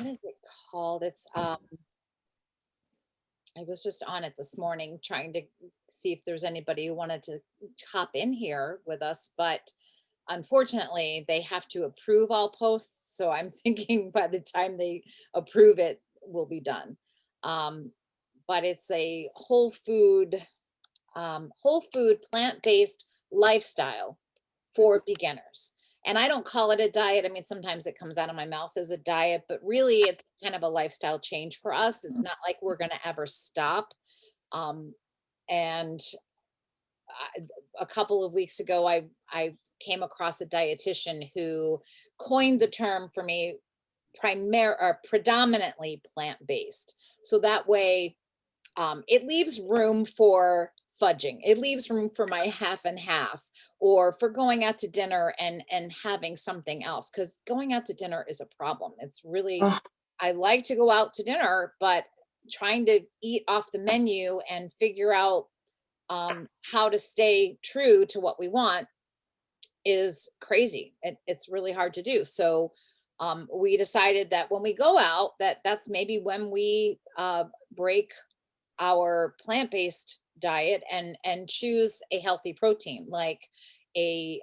is it called? It's I was just on it this morning trying to see if there's anybody who wanted to hop in here with us, but unfortunately they have to approve all posts. So I'm thinking by the time they approve it, we'll be done. But it's a whole food plant-based lifestyle for beginners. And I don't call it a diet. I mean, sometimes it comes out of my mouth as a diet, but really it's kind of a lifestyle change for us. It's not like we're going to ever stop. And a couple of weeks ago, I came across a dietitian who coined the term for me, predominantly plant-based. So that way, it leaves room for fudging. It leaves room for my half and half, or for going out to dinner and having something else. Because going out to dinner is a problem. It's really, Ugh. I like to go out to dinner, but trying to eat off the menu and figure out how to stay true to what we want is crazy. It's really hard to do. So we decided that when we go out, that's maybe when we break our plant-based diet and choose a healthy protein, like a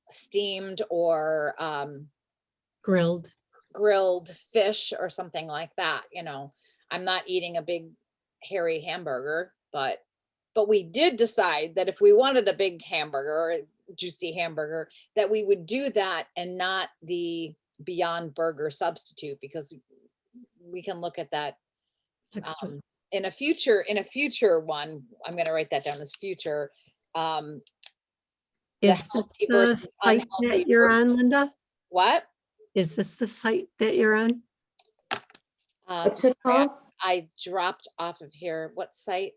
steamed or Grilled. grilled fish or something like that. You know, I'm not eating a big hairy hamburger, but we did decide that if we wanted a big hamburger or a juicy hamburger, that we would do that and not the Beyond Burger substitute, because we can look at that Extra. in a future one. I'm going to write that down as future. The Is this healthy the versus site unhealthy. that you're on, Linda? What? Is this the site that you're on? What's it sorry, called? I dropped off of here. What site?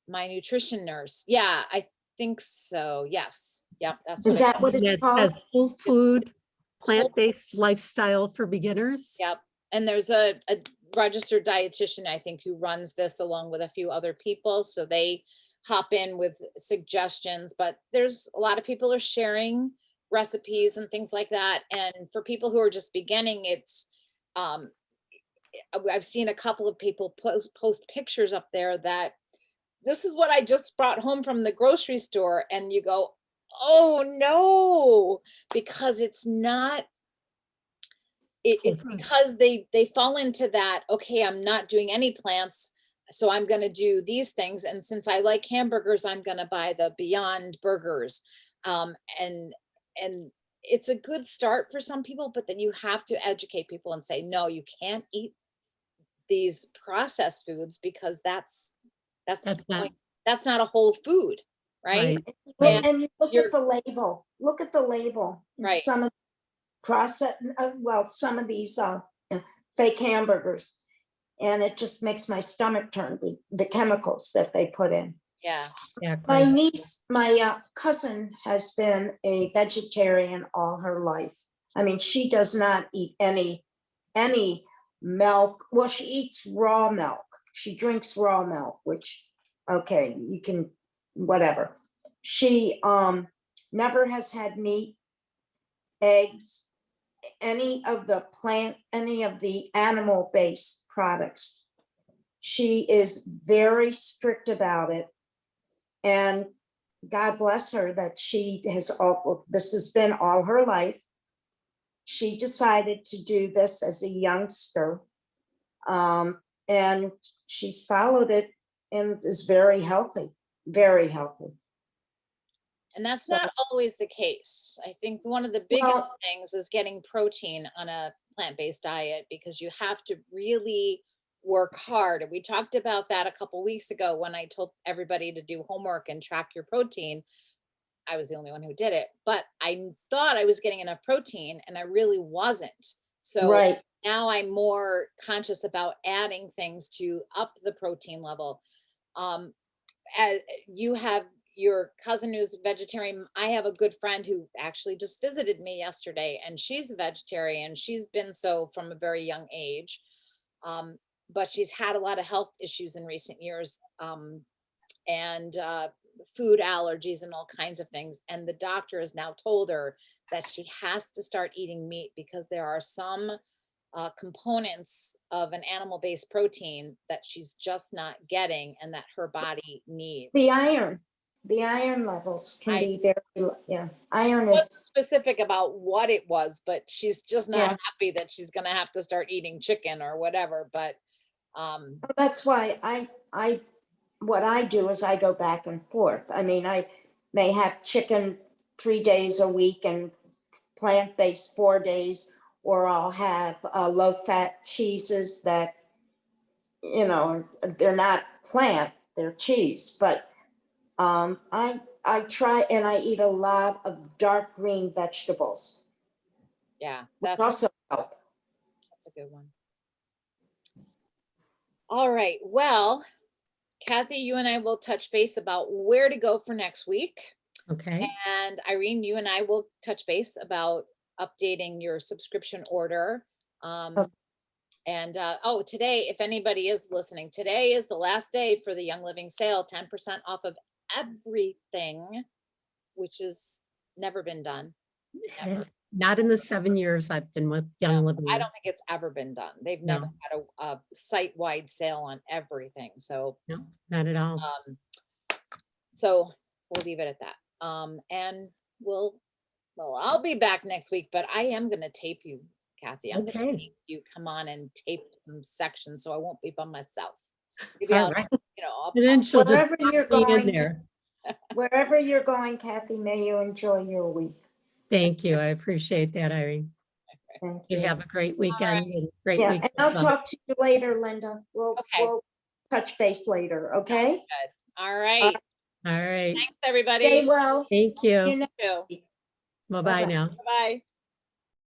My nutrition nurse. Yeah, I think so. Yes. Yep. That's Is what I that what it's It called? says whole food, plant-based lifestyle for beginners. Yep. And there's a registered dietitian, I think, who runs this along with a few other people. So they hop in with suggestions, but there's a lot of people are sharing recipes and things like that. And for people who are just beginning, it's, I've seen a couple of people post pictures up there that this is what I just brought home from the grocery store. And you go, oh no, because it's not, it's Okay. because they fall into that, okay, I'm not doing any plants, so I'm going to do these things. And since I like hamburgers, I'm going to buy the Beyond Burgers. And it's a good start for some people, but then you have to educate people and say, no, you can't eat these processed foods, because that's That's not going, that's not a whole food, right? right. And And you look you're at the label. Look at the label. right. Some of some of these fake hamburgers, and it just makes my stomach turn. The chemicals that they put in. Yeah. Yeah, My great. niece, my cousin, has been a vegetarian all her life. I mean, she does not eat any milk. Well, she eats raw milk. She drinks raw milk, which, okay, you can, whatever. She never has had meat, eggs, any of the animal-based products. She is very strict about it. And God bless her that she has this has been all her life. She decided to do this as a youngster. And she's followed it and is very healthy, very healthy. And that's So- not always the case. I think one of the biggest Well- things is getting protein on a plant-based diet, because you have to really work hard. And we talked about that a couple weeks ago when I told everybody to do homework and track your protein. I was the only one who did it, but I thought I was getting enough protein and I really wasn't. So Right. now I'm more conscious about adding things to up the protein level. As you have your cousin who's a vegetarian. I have a good friend who actually just visited me yesterday, and she's a vegetarian. She's been so from a very young age. But she's had a lot of health issues in recent years, and food allergies and all kinds of things. And the doctor has now told her that she has to start eating meat because there are some components of an animal-based protein that she's just not getting and that her body needs. The iron levels can I- be very, yeah, iron Wasn't is, specific about what it was, but she's just not Yeah. happy that she's gonna have to start eating chicken or whatever. But that's why what I do is I go back and forth. I mean, I may have chicken 3 days a week and plant-based 4 days, or I'll have low-fat cheeses that, you know, they're not plant, they're cheese, but I try and I eat a lot of dark green vegetables, yeah, which that's also help. a good one. All right, well, Kathy, you and I will touch base about where to go for next week. Okay, And Irene, you and I will touch base about updating your subscription order. Okay. And oh, today, if anybody is listening, today is the last day for the Young Living sale, 10% off of everything, which has never been done. Never. not in the 7 years I've been with Young No, Living. I don't think it's ever been done. They've never No. had a site-wide sale on everything. So No, not at all. so we'll leave it at that. And I'll be back next week, but I am gonna tape you, Kathy. I'm gonna Okay. tape you come on and tape some sections, so I won't be by myself. Maybe All I'll, right. I'll And then she'll just Wherever you're pop me in going, there. wherever you're going, Kathy, may you enjoy your week. Thank you. I appreciate that, Irene. Thank You you. have a great weekend and great Yeah, week. and I'll talk to you later, Linda. Okay. We'll touch base later, okay? all right. All right. Thanks, Stay everybody. well. Thank See you. you next You too. week. Bye-bye Bye-bye. now. Bye.